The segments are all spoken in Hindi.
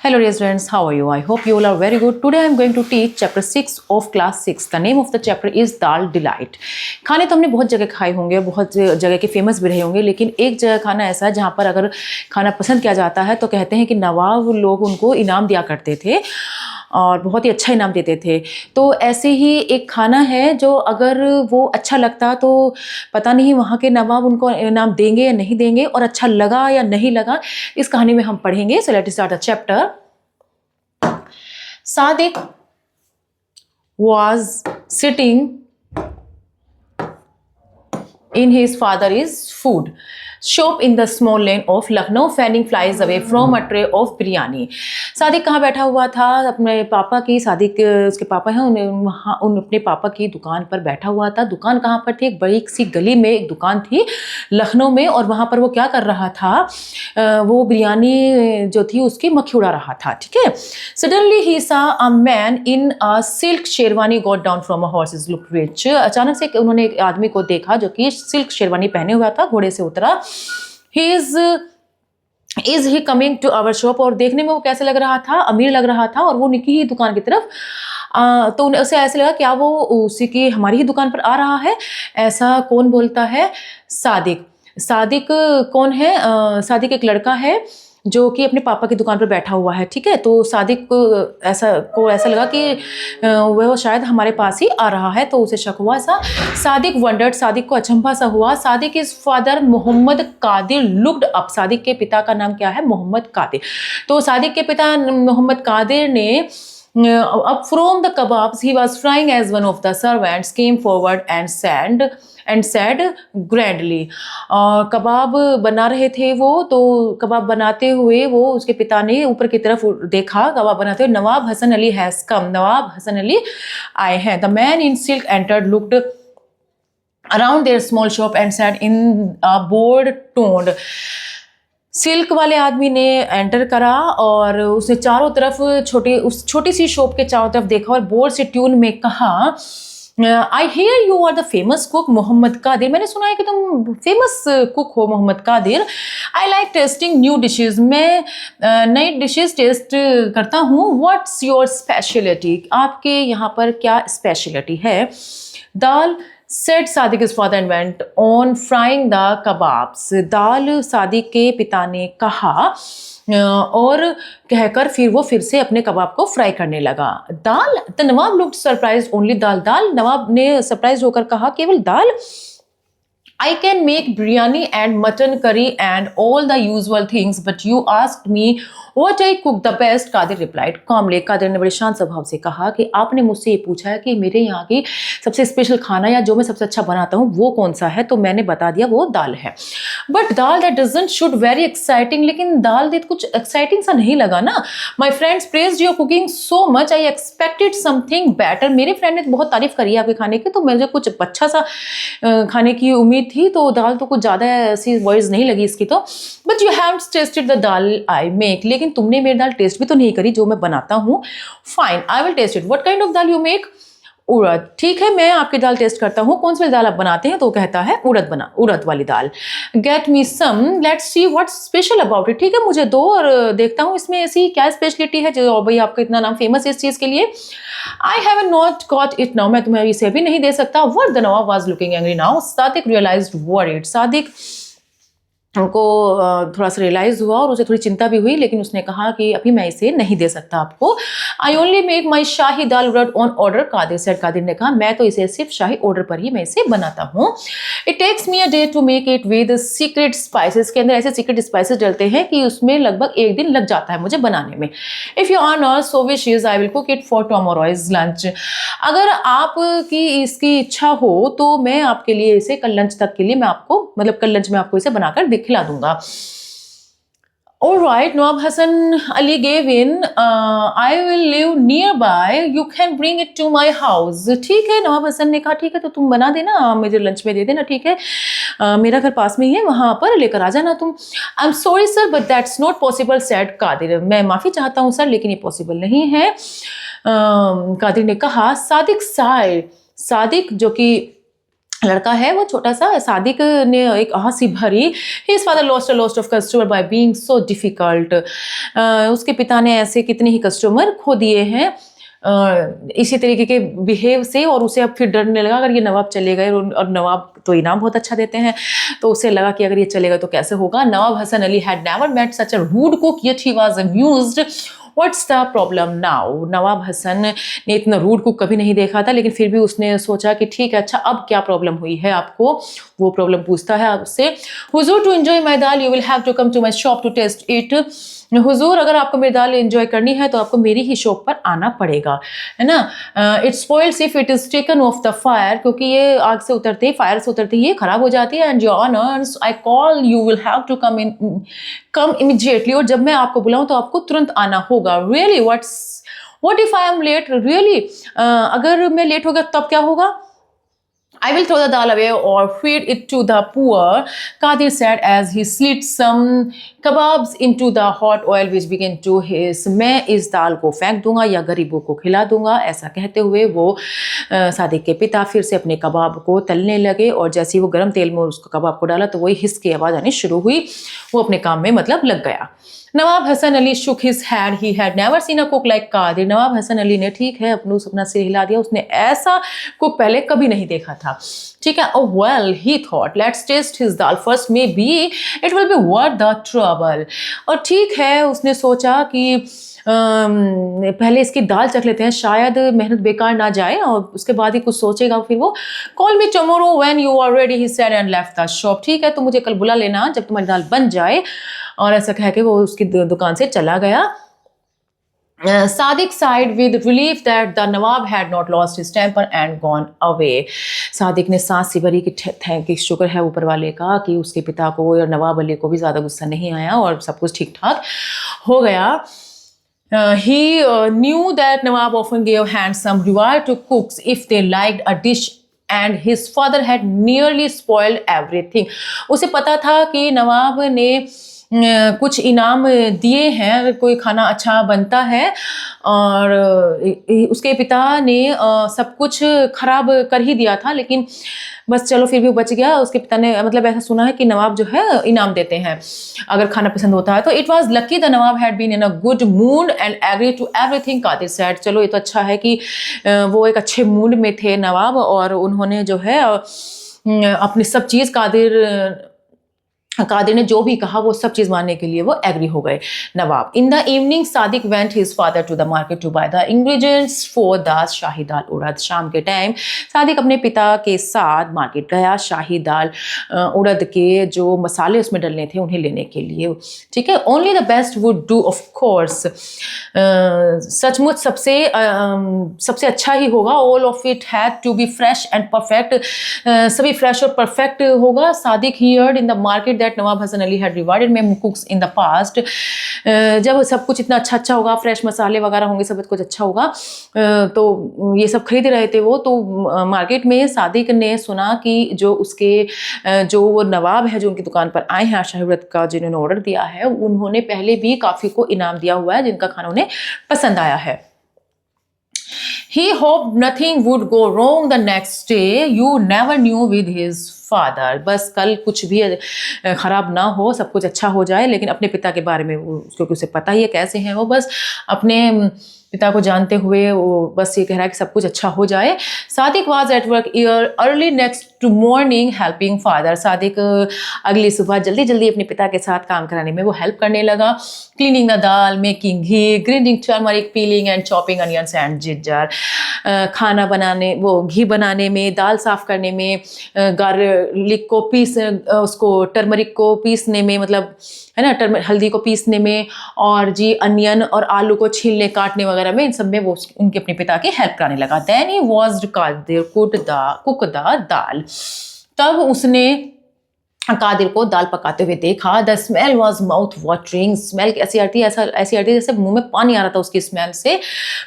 Hello dear students, how are you? I hope you all are very good. Today I am going to teach chapter 6 of class 6. The name of the chapter is dal delight. खाने तो हमने बहुत जगह खाए होंगे, बहुत जगह के फेमस भी रहे होंगे, लेकिन एक जगह खाना ऐसा है जहाँ पर अगर खाना पसंद किया जाता है तो कहते हैं कि नवाब लोग उनको इनाम दिया करते थे और बहुत ही अच्छा इनाम देते थे. तो ऐसे ही एक खाना है जो अगर वो अच्छा लगता तो पता नहीं वहाँ के नवाब उनको इनाम देंगे या नहीं देंगे, और अच्छा लगा या नहीं लगा इस कहानी में हम पढ़ेंगे. So let's start the chapter. Sadiq was sitting in his father's food shop in the small lane of Lucknow, fanning flies away from a tray of biryani. Sadiq कहाँ बैठा हुआ था? अपने पापा की, सादिक उसके पापा हैं, वहाँ अपने पापा की दुकान पर बैठा हुआ था. दुकान कहाँ पर थी? एक बड़ी सी गली में एक दुकान थी लखनऊ में, और वहाँ पर वो क्या कर रहा था? वो बिरयानी जो थी उसकी मक्खी उड़ा रहा था. ठीक है. सडनली ही सा a man in a silk sherwani got down from a horse look rich. अचानक से उन्होंने एक आदमी को देखा जो कि सिल्क शेरवानी पहने हुआ था, घोड़े से उतरा. Is he coming to our shop. और देखने में वो कैसे लग रहा था? अमीर लग रहा था, और वो निकी ही दुकान की तरफ तो उसे ऐसे लगा क्या वो उसी की हमारी ही दुकान पर आ रहा है. ऐसा कौन बोलता है? सादिक. सादिक कौन है? सादिक एक लड़का है जो कि अपने पापा की दुकान पर बैठा हुआ है. ठीक है. तो सादिक को ऐसा लगा कि वह शायद हमारे पास ही आ रहा है, तो उसे शक हुआ सा. सादिक वंडर्ड. सादिक को अचंभा सा हुआ. Sadiq is father Mohammed Kadir looked up. Sadiq के पिता का नाम क्या है? मोहम्मद कादिर. तो सादिक के पिता मोहम्मद कादिर ने up from the kebabs he was frying as one of the servants came forward and said grandly. कबाब बना रहे थे वो, तो कबाब बनाते हुए वो उसके पिता ने ऊपर की तरफ देखा. कबाब बनाते हुए नवाब हसन अली हैज कम. नवाब हसन अली आए हैं. The man in silk entered looked around their small shop and said in a bored tone. Silk वाले आदमी ने एंटर करा और उसने चारों तरफ उस छोटी सी शॉप के चारों तरफ देखा और बोर्ड से ट्यून में कहा, I hear you are the famous cook Mohammad Kadir. मैंने सुना है कि तुम फेमस कुक हो Mohammad Kadir. I like tasting new dishes. मैं नई डिशेज टेस्ट करता हूँ. What's your speciality? आपके यहाँ पर क्या स्पेशलिटी है? दाल said Sadiq's father and went on frying the kebabs. दाल सादिक के पिता ने कहा और कहकर फिर वो फिर से अपने कबाब को फ्राई करने लगा. Dal. The nawab looked surprise. Only dal. Dal. नवाब ने सरप्राइज होकर कहा केवल दाल. I can make biryani and mutton curry and all the usual things, but you asked me what I cook the best. Qadir replied calmly. Qadir ने बड़े शांत स्वभाव से कहा कि आपने मुझसे ये पूछा है कि मेरे यहाँ की सबसे स्पेशल खाना या जो मैं सबसे अच्छा बनाता हूँ वो कौन सा है, तो मैंने बता दिया वो दाल है. But dal that doesn't should very exciting. लेकिन दाल दैट कुछ एक्साइटिंग सा नहीं लगा ना. My friends praised your cooking so much I expected something better. मेरे फ्रेंड ने बहुत तारीफ करी है आपके खाने की, तो मुझे कुछ अच्छा सा खाने की उम्मीद थी. तो दाल तो कुछ ज़्यादा ऐसी वर्ड्स नहीं लगी इसकी तो. But you have tested the dal I make. लेकिन तुमने मेरी दाल टेस्ट भी तो नहीं करी जो मैं बनाता हूँ. Fine, I will taste it. What kind of dal you make? Urad. ठीक है, मैं आपकी दाल टेस्ट करता हूँ. कौन सी दाल आप बनाते हैं? तो कहता है उड़द वाली दाल. Get me some, let's see what's special about it. ठीक है, मुझे दो और देखता हूँ इसमें ऐसी क्या स्पेशलिटी है जो भाई आपका इतना नाम फेमस है इस चीज़ के लिए. I have not got it now. मैं तुम्हें इसे अभी नहीं दे सकता. What the Nawab was looking angry now. Sadiq realized worried. Sadiq उनको थोड़ा सा रियलाइज़ हुआ और उसे थोड़ी चिंता भी हुई, लेकिन उसने कहा कि अभी मैं इसे नहीं दे सकता आपको. I only make my shahi dal urad on order. Kadir said. Kadir ने कहा मैं तो इसे सिर्फ शाही ऑर्डर पर ही मैं इसे बनाता हूँ. It takes me a day to make it with secret spices. के अंदर ऐसे सीक्रेट स्पाइसेस डलते हैं कि उसमें लगभग एक दिन लग जाता है मुझे बनाने में. If you honour so wishes I will cook it for tomorrow's lunch. अगर आपकी इसकी इच्छा हो तो मैं आपके लिए इसे कल लंच तक के लिए मैं आपको कल लंच में आपको इसे बनाकर खिला दूंगा. Alright, Nawab Hassan Ali gave in. I will live nearby. You can bring it to my house. ठीक है, नवाब हसन ने कहा ठीक है तो तुम बना देना, मुझे लंच में दे देना. ठीक है, मेरा घर पास में ही है, वहाँ पर लेकर आ जाना तुम. I'm sorry sir, but that's not possible, said Qadir. मैं माफ़ी चाहता हूँ सर, लेकिन ये पॉसिबल नहीं है. कादिर ने कहा. सादिक साइड. सादिक जो कि लड़का है वो छोटा सा, सादिक ने एक हंसी भरी, his father lost of customer by being so difficult, उसके पिता ने ऐसे कितने ही कस्टमर खो दिए हैं इसी तरीके के बिहेव से, और उसे अब फिर डरने लगा अगर ये नवाब चले गए, और नवाब तो इनाम बहुत अच्छा देते हैं, तो उसे लगा कि अगर ये चलेगा तो कैसे होगा। Nawab Hasan Ali had never met such a rude cook yet he was amused, what's the problem now. नवाब हसन ने इतना रूड कुक कभी नहीं देखा था, लेकिन फिर भी उसने सोचा कि ठीक है, अच्छा अब क्या प्रॉब्लम हुई है आपको, वो प्रॉब्लम पूछता है आपसे। हुजूर, to enjoy my dal you will have to come to my shop to taste it. हुजूर, अगर आपको मेरी दाल एंजॉय करनी है तो आपको मेरी ही शॉप पर आना पड़ेगा, है ना। It spoils if it is taken of the fire, क्योंकि ये आग से उतरते ही, फायर से उतरते ही ये खराब हो जाती है। And your honours I call you will have to come immediately, और जब मैं आपको बुलाऊं तो आपको तुरंत आना होगा। Really what if I am late, really अगर मैं लेट हो गया तब क्या होगा। I will throw the dal away or feed it to the poor, Qadir said as he slid some kebabs into the hot oil which began to hiss. मैं इस दाल को फेंक दूंगा या गरीबों को खिला दूंगा, ऐसा कहते हुए वो सादिक के पिता फिर से अपने कबाब को तलने लगे, और जैसे ही वो गर्म तेल में उसको कबाब को डाला तो वही हिस की आवाज़ आनी शुरू हुई। वो अपने काम में मतलब लग गया। Nawab Hasan Ali shook his head, he had never seen a cook like Kadir. नवाब हसन अली ने ठीक है अपना सिर हिला दिया, उसने ऐसा कुक पहले कभी नहीं देखा था। ठीक है, oh well he thought let's taste his dal first, maybe it will be worth the trouble। और ठीक है, उसने सोचा कि पहले इसकी दाल चख लेते हैं, शायद मेहनत बेकार ना जाए, और उसके बाद ही कुछ सोचेगा फिर वो। Call me tomorrow when you are ready he said and left the shop. ठीक है, तो मुझे कल बुला लेना जब तुम्हारी दाल बन जाए, और ऐसा कह के वो उसकी दुकान से चला गया। Sadiq sighed with relief that the Nawab had not lost his temper and gone away। Sadiq ने सांस सी भरी कि थैंक यू, शुक्र है ऊपर वाले का कि उसके पिता को और नवाब अली को भी ज़्यादा गुस्सा नहीं आया और सब कुछ ठीक ठाक हो गया। He knew that Nawab often gave handsome reward to cooks if they liked a dish and his father had nearly spoiled everything। उसे पता था कि नवाब ने कुछ इनाम दिए हैं अगर कोई खाना अच्छा बनता है, और उसके पिता ने सब कुछ खराब कर ही दिया था, लेकिन बस चलो फिर भी वो बच गया। उसके पिता ने मतलब ऐसा सुना है कि नवाब जो है इनाम देते हैं अगर खाना पसंद होता है। तो it was lucky the nawab had been in a good mood and agree to everything Kadir said. चलो ये तो अच्छा है कि वो एक अच्छे मूड में थे नवाब, और उन्होंने जो है अपनी सब चीज़ कादिर ने जो भी कहा वो सब चीज़ मानने के लिए वो एग्री हो गए नवाब। In the evening Sadiq went his father to the market to buy the ingredients for the shahi dal urad. शाम के टाइम सादिक अपने पिता के साथ मार्केट गया शाही दाल उड़द के जो मसाले उसमें डलने थे उन्हें लेने के लिए। ठीक है, only the best would do of course, सचमुच सबसे अच्छा ही होगा। All of it had to be fresh and perfect, सभी फ्रेश और परफेक्ट होगा। Sadiq heard in the market that Nawab Hasan Ali had rewarded many cooks in the past. जब सब कुछ इतना अच्छा होगा, फ्रेश मसाले वगैरह होंगे, सब कुछ अच्छा होगा, तो ये सब खरीद रहे थे वो। तो मार्केट में सादिक ने सुना कि जो वो नवाब है जो उनकी दुकान पर आए हैं शाहीवरत का, जिन्होंने ऑर्डर दिया है, उन्होंने पहले भी काफ़ी को इनाम दिया हुआ है जिनका खाना उन्हें पसंद आया है। He hoped nothing would go wrong the next day. You never knew with his father। बस कल कुछ भी खराब ना हो, सब कुछ अच्छा हो जाए। लेकिन अपने पिता के बारे में वो, क्योंकि उसे पता ही है कैसे हैं वो, बस अपने पिता को जानते हुए वो बस ये कह रहा है कि सब कुछ अच्छा हो जाए। Sadiq was at work early next to morning helping father. Sadiq अगली सुबह जल्दी अपने पिता के साथ काम कराने में वो हेल्प करने लगा। Cleaning the dal, making ghee, grinding turmeric, piling and chopping onions and ginger. खाना बनाने, वो घी बनाने में, दाल साफ करने में, गार्लिक को उसको टर्मरिक को पीसने में, मतलब है ना, हल्दी को पीसने में, और जी अनियन और आलू को छीलने काटने वगैरह में, इन सब में वो उनके अपने पिता की हेल्प कराने लगा। Then he was Kadir cook the dal. तब उसने कादिर को दाल पकाते हुए देखा। The smell was mouth watering. Smell ऐसी आती जैसे मुंह में पानी आ रहा था उसकी स्मेल से।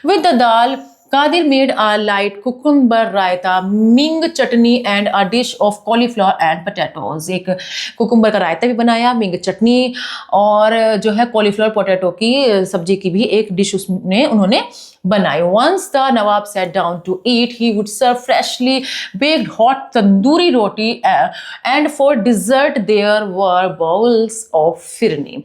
With the dal Qadir made a light cucumber raita, mint chutney and a dish of cauliflower and potatoes. एक कुकुम्बर का रायता भी बनाया, मिंग चटनी और जो है कॉलीफ्लावर पोटैटो की सब्जी की भी एक डिश उसमें उन्होंने बनाई। Once the Nawab sat down to eat, he would serve freshly baked hot tandoori roti, and for dessert there were bowls of firni.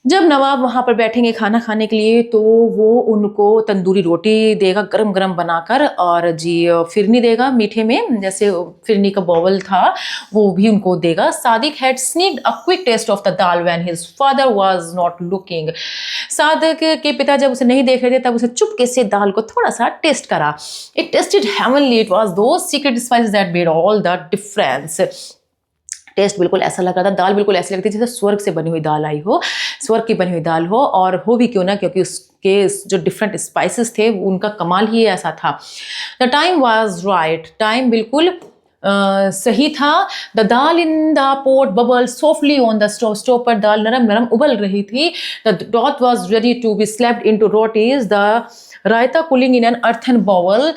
जब नवाब वहाँ पर बैठेंगे खाना खाने के लिए तो वो उनको तंदूरी रोटी देगा गरम गरम बनाकर, और जी फिरनी देगा मीठे में, जैसे फिरनी का बाउल था वो भी उनको देगा। Sadiq had sneaked a quick taste of the dal when his father was not looking. Sadiq के पिता जब उसे नहीं देख रहे थे तब उसे चुपके से दाल को थोड़ा सा टेस्ट करा। It tasted heavenly, it was those secret spices that made all the difference. Taste बिल्कुल ऐसा लग रहा था, दाल बिल्कुल ऐसी लगती थी जैसे स्वर्ग से बनी हुई दाल आई हो, स्वर्ग की बनी हुई दाल हो, और हो भी क्यों ना, क्योंकि उसके जो डिफरेंट स्पाइसेस थे उनका कमाल ही ऐसा था। The time was right, time बिल्कुल सही था। The dal in the pot bubble softly on the stove, stove पर दाल नरम नरम उबल रही थी। The dough was ready to be slapped into rotis, the raita cooling in an earthen bowl.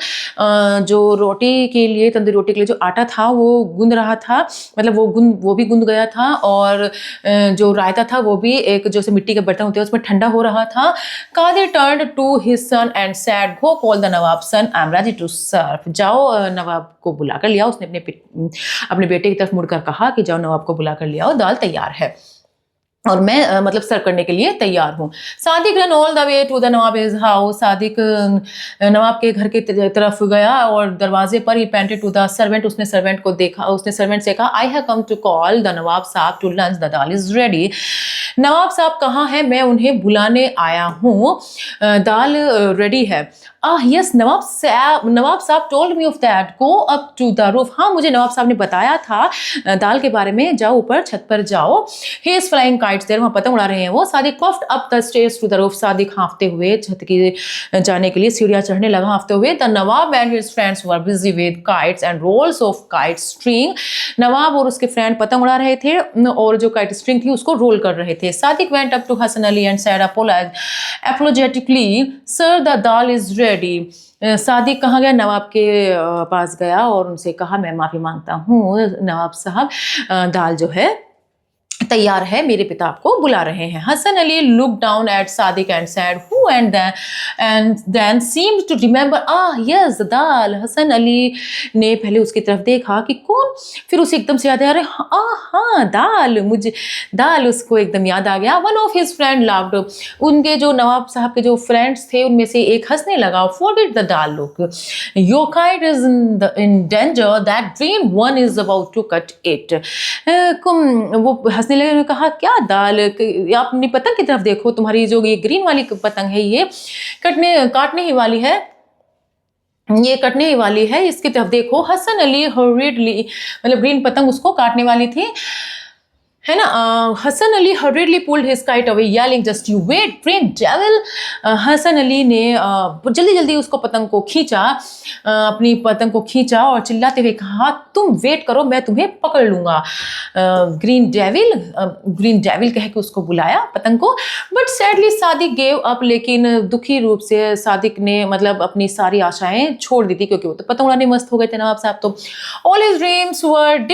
जो रोटी के लिए, तंदूरी रोटी के लिए जो आटा था वो गूंद रहा था, मतलब वो भी गूंद गया था, और जो रायता था वो भी एक जैसे मिट्टी के बर्तन होते हैं उसमें ठंडा हो रहा था। Qadir turned to his son and said, go call the Nawab son, I am ready to serve. जाओ नवाब को बुला कर लिया। उसने अपने बेटे की तरफ मुड़कर कहा कि जाओ नवाब को बुला कर ले आओ, दाल तैयार है और मैं मतलब सर्व करने के लिए तैयार हूँ। Sadiq ran all the way to the nawab his house, Sadiq नवाब के घर की तरफ गया और दरवाजे पर ही पेंटेड टू द सर्वेंट, उसने सर्वेंट को देखा, उसने सर्वेंट से कहा I have come to call the nawab sahib to lunch, the dal is ready. नवाब साहब कहाँ हैं, मैं उन्हें बुलाने आया हूँ, दाल रेडी है। Yes Nawab sahib told me of that, go up to the roof. हाँ मुझे नवाब साहब ने बताया था दाल के बारे में, जाओ ऊपर छत पर जाओ। He is flying kites there, वहाँ पतंग उड़ा रहे हैं वो। Sadiq puffed up the stairs to the roof, Sadiq हाँफते हुए छत की जाने के लिए सीढ़ियाँ चढ़ने लगा हाँफते हुए। The nawab and his friends were busy with kites and rolls of kite string, नवाब और उसके फ्रेंड पतंग उड़ा रहे थे और जो काइट स्ट्रिंग थी उसको रोल कर रहे थे। Sadiq went up to Hasan Ali and said apologetically, sir the dal is ready. Sadiq कहाँ गया, नवाब के पास गया और उनसे कहा मैं माफ़ी मांगता हूँ नवाब साहब, दाल जो है तैयार है, मेरे पिता आपको बुला रहे हैं। Hasan Ali look down at Sadiq and said who and then seemed to remember yes dal. Hasan Ali ने पहले उसकी तरफ देखा कि कौन, फिर उसे एकदम से याद आया, अरे हाँ दाल, मुझे दाल, उसको एकदम याद आ गया। One of his friend laughed, उनके जो नवाब साहब के जो फ्रेंड्स थे उनमें से एक हंसने लगा। Forget the dal look, your kite is in danger, that green one is about to cut it. वो हंसने ने कहा क्या दाल, आप अपनी पतंग की तरफ देखो, तुम्हारी जो ये ग्रीन वाली पतंग है ये काटने ही वाली है, ये कटने ही वाली है, इसकी तरफ देखो। हसन अली हर्रिडली, मतलब ग्रीन पतंग उसको काटने वाली थी, है ना। Hasan Ali hurriedly pulled his kite away yelling just you wait green devil. Hasan Ali ने जल्दी जल्दी उसको पतंग को खींचा, अपनी पतंग को खींचा और चिल्लाते हुए कहा तुम वेट करो, मैं तुम्हें पकड़ लूँगा। ग्रीन डेविल कह के उसको बुलाया पतंग को। But sadly Sadiq gave up, लेकिन दुखी रूप से सादिक ने मतलब अपनी सारी आशाएं छोड़ दी थी, क्योंकि वो तो पतंग उड़ाने मस्त हो गए थे नवाब साहब तो। ऑल हिज ड्रीम्स वर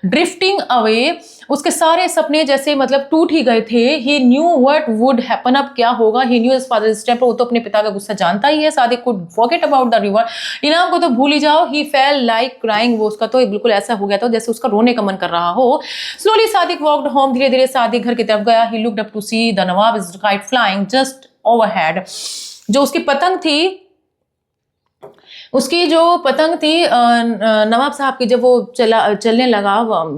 ड्रिफ्टिंग अवे, उसके सारे सपने जैसे मतलब टूट ही गए थे। ही न्यू व्हाट वुड हैपन, अब क्या होगा। ही न्यू हिज फादर्स टेम्पर, वो तो अपने पिता का गुस्सा जानता ही है। Sadiq could forget about the river, इनाम को तो भूल ही जाओ। ही फेल लाइक क्राइंग, वो उसका तो बिल्कुल ऐसा हो गया था जैसे उसका रोने का मन कर रहा हो। स्लोली सादिक वॉक्ड होम, धीरे धीरे सादिक घर की तरफ गया। He looked up to see the Nawab is kite flying just overhead, जो उसकी पतंग थी, उसकी जो पतंग थी नवाब साहब की, जब वो चलने लगा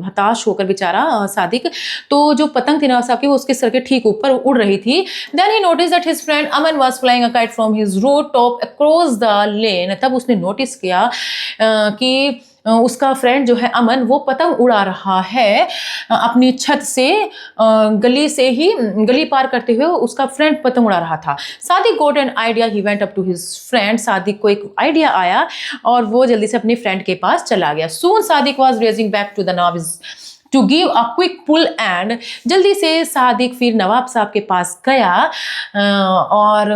हताश होकर बेचारा सादिक, तो जो पतंग थी नवाब साहब की वो उसके सर के ठीक ऊपर उड़ रही थी। Then he notice that his friend Aman was flying a kite from his roof top across the lane. तब उसने नोटिस किया कि उसका फ्रेंड जो है अमन, वो पतंग उड़ा रहा है अपनी छत से, गली पार करते हुए उसका फ्रेंड पतंग उड़ा रहा था। Sadiq got an idea, he went up to his friend, Sadiq को एक आइडिया आया और वो जल्दी से अपने फ्रेंड के पास चला गया। Soon Sadiq was racing back to the nawab to give a quick pull एंड जल्दी से सादिक फिर नवाब साहब के पास गया और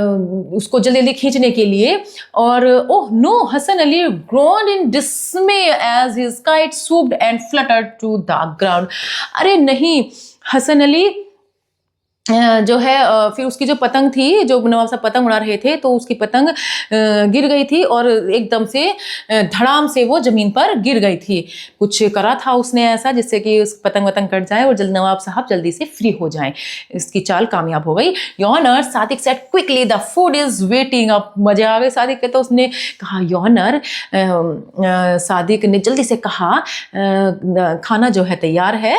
उसको जल्दी जल्दी खींचने के लिए। और oh no, Hasan Ali groaned in dismay as his kite swooped and fluttered to the ground। अरे नहीं, हसन अली जो है फिर उसकी जो पतंग थी, जो नवाब साहब पतंग उड़ा रहे थे, तो उसकी पतंग गिर गई थी और एकदम से धड़ाम से वो जमीन पर गिर गई थी। कुछ करा था उसने ऐसा जिससे कि उस पतंग वतंग कट जाए और नवाब साहब जल्दी से फ्री हो जाएं। इसकी चाल कामयाब हो गई। Your honour, Sadiq said quickly the food is waiting. अब मजा आ गई सादिक के, तो उसने कहा योर ऑनर, सादिक ने जल्दी से कहा खाना जो है तैयार है,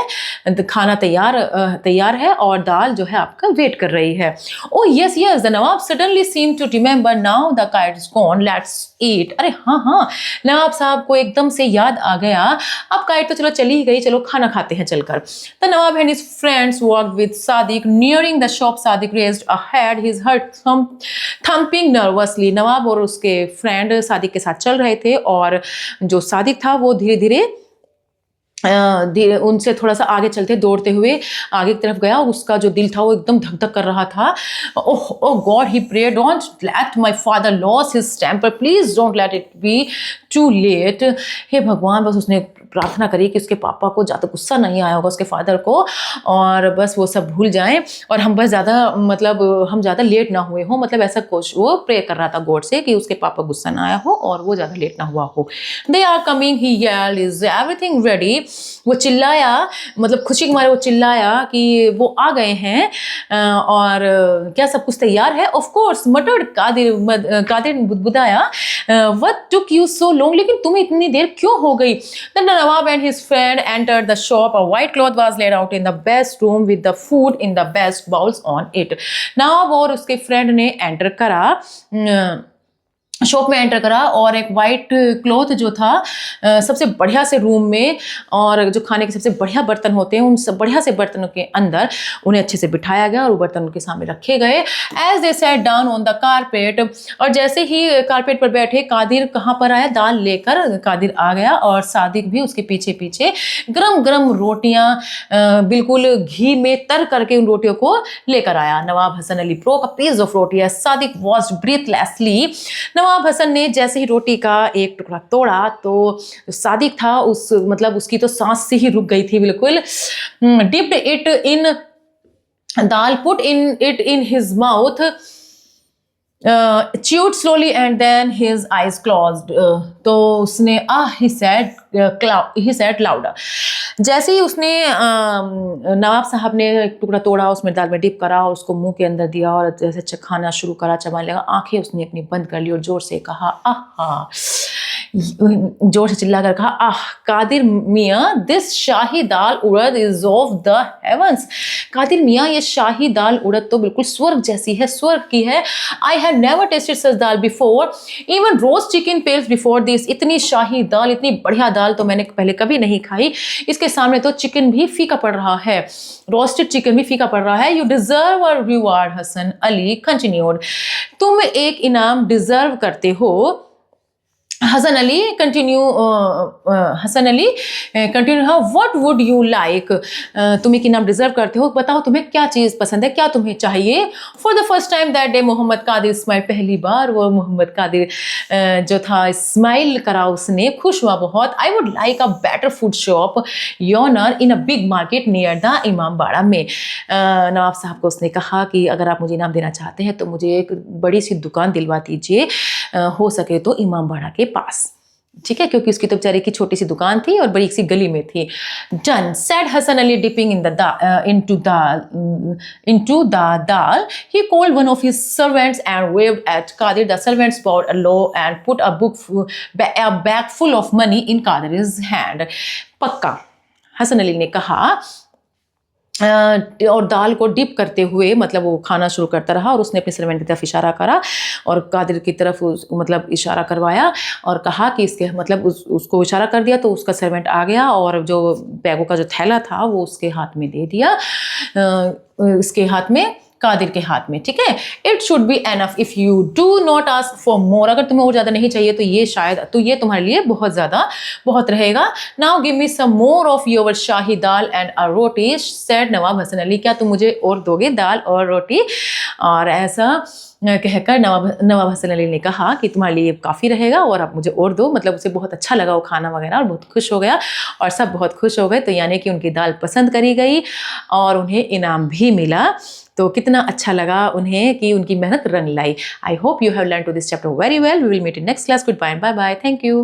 खाना तैयार है और दाल जो है आपका वेट कर रही है। Oh yes yes, the Nawab suddenly seem to remember now the kite is gone, let's eat. अरे हाँ हाँ, नवाब साहब को एकदम से याद आ गया, अब काइट तो चलो चली गई, चलो खाना खाते हैं चलकर। The nawab and his friends walked with Sadiq nearing the shop. Sadiq raised a head, his heart thumping nervously. नवाब और उसके फ्रेंड सादिक के साथ चल रहे थे और जो सादिक था वो धीरे धीरे उनसे थोड़ा सा आगे चलते दौड़ते हुए आगे की तरफ गया। उसका जो दिल था वो एकदम धक धक कर रहा था। Oh oh God, he prayed, don't let my father lose his temper, please don't let it be too late. हे भगवान, बस उसने प्रार्थना करी कि उसके पापा को ज़्यादा गुस्सा नहीं आया होगा, उसके फादर को, और बस वो सब भूल जाएं और हम बस ज़्यादा हम ज़्यादा लेट ना हुए हो, ऐसा कुछ वो प्रे कर रहा था गॉड से कि उसके पापा गुस्सा ना आया हो और वो ज़्यादा लेट ना हुआ हो। They are coming, he yelled, is everything ready. वो चिल्लाया, खुशी के मारे वो चिल्लाया कि वो आ गए हैं और क्या सब कुछ तैयार है। ऑफ कोर्स मटर्ड कादिर बुदबुदाया, what took you so long, लेकिन तुम्हें इतनी देर क्यों हो गई। Then the Nawab and his friend entered the shop. A white cloth was laid out in the best room with the food in the best bowls on it. नवाब और उसके फ्रेंड ने एंटर करा, शॉप में एंटर करा और एक वाइट क्लॉथ जो था सबसे बढ़िया से रूम में, और जो खाने के सबसे बढ़िया बर्तन होते हैं उन सब बढ़िया से बर्तनों के अंदर उन्हें अच्छे से बिठाया गया और वो बर्तन उनके सामने रखे गए। As they sat down on the carpet, और जैसे ही कारपेट पर बैठे, कादिर कहाँ पर आया, दाल लेकर कादिर आ गया और सादिक भी उसके पीछे पीछे गरम गरम रोटियां बिल्कुल घी में तर करके उन रोटियों को लेकर आया। Nawab Hasan Ali broke a piece of roti as Sadiq was breathlessly. नवाब हसन ने जैसे ही रोटी का एक टुकड़ा तोड़ा तो सादिक था उसकी तो सांस से ही रुक गई थी बिल्कुल। Dipped it in dal, put in it in his mouth, chewed slowly and then his eyes closed। तो उसने he said louder। जैसे ही उसने नवाब साहब ने एक टुकड़ा तोड़ा, उसमें दाल में डिप करा और उसको मुंह के अंदर दिया और जैसे खाना शुरू करा, चबाने लगा, आंखें उसने अपनी बंद कर ली और जोर से कहा आहा, जोर से चिल्ला कर कहा ah, Qadir Miyan, this shahi dal urad is of the heavens. Qadir Miyan, ये शाही दाल उड़द तो बिल्कुल स्वर्ग जैसी है, स्वर्ग की है। I have never tasted such dal before, even roast chicken pales before this. इतनी शाही दाल, इतनी बढ़िया दाल तो मैंने पहले कभी नहीं खाई। इसके सामने तो चिकन भी फीका पड़ रहा है, रोस्टेड चिकन भी फीका पड़ रहा है। You deserve a reward, Hasan Ali continued. तुम एक इनाम डिजर्व करते हो। हसन अली कंटिन्यू, हाँ, व्हाट वुड यू लाइक, तुम एक इनाम डिजर्व करते हो, बताओ तुम्हें क्या चीज़ पसंद है, क्या तुम्हें चाहिए। For the first time that day Mohammad Qadir smile, पहली बार वो मोहम्मद कादिर जो था स्माइल करा, उसने खुश हुआ बहुत। I would like a better food shop owner in a big market near the Imambara में। नवाब साहब को उसने कहा कि अगर आप मुझे इनाम देना चाहते हैं तो मुझे एक बड़ी सी दुकान दिलवा दीजिए, हो सके तो इमाम बाड़ा के पास, ठीक है, क्योंकि उसकी तो बेचारे की छोटी सी दुकान थी और बड़ी सी गली में थी। Done, said Hasan Ali dipping into the dal. He called one of his servants and waved at Qadir. The servants bowed low and put a bag full of money in Qadir's hand. पक्का, हसन अली ने कहा और दाल को डिप करते हुए वो खाना शुरू करता रहा और उसने अपने सर्वेंट की तरफ इशारा करा और कादिर की तरफ इशारा करवाया और कहा कि इसके उसको इशारा कर दिया तो उसका सर्वेंट आ गया और जो बैगों का जो थैला था वो उसके हाथ में दे दिया। इसके हाथ में कादिर के हाथ में, ठीक है। It should be enough if you do not ask for more, अगर तुम्हें और ज़्यादा नहीं चाहिए तो ये शायद, तो ये तुम्हारे लिए बहुत ज़्यादा बहुत रहेगा। Now give me some more of your shahi dal and a roti, said Nawab Hasan Ali, क्या तुम मुझे और दोगे दाल और रोटी? और ऐसा कहकर नवाब हसन अली ने कहा कि तुम्हारे लिए काफ़ी रहेगा और आप मुझे और दो। मतलब उसे बहुत अच्छा लगा वो खाना वगैरह और बहुत खुश हो गया और सब बहुत खुश हो गए। तो यानी कि उनकी दाल पसंद करी गई और उन्हें इनाम भी मिला। तो कितना अच्छा लगा उन्हें कि उनकी मेहनत रंग लाई। I hope you have learn to this chapter very well. We will meet in next class. Goodbye, bye bye, thank you.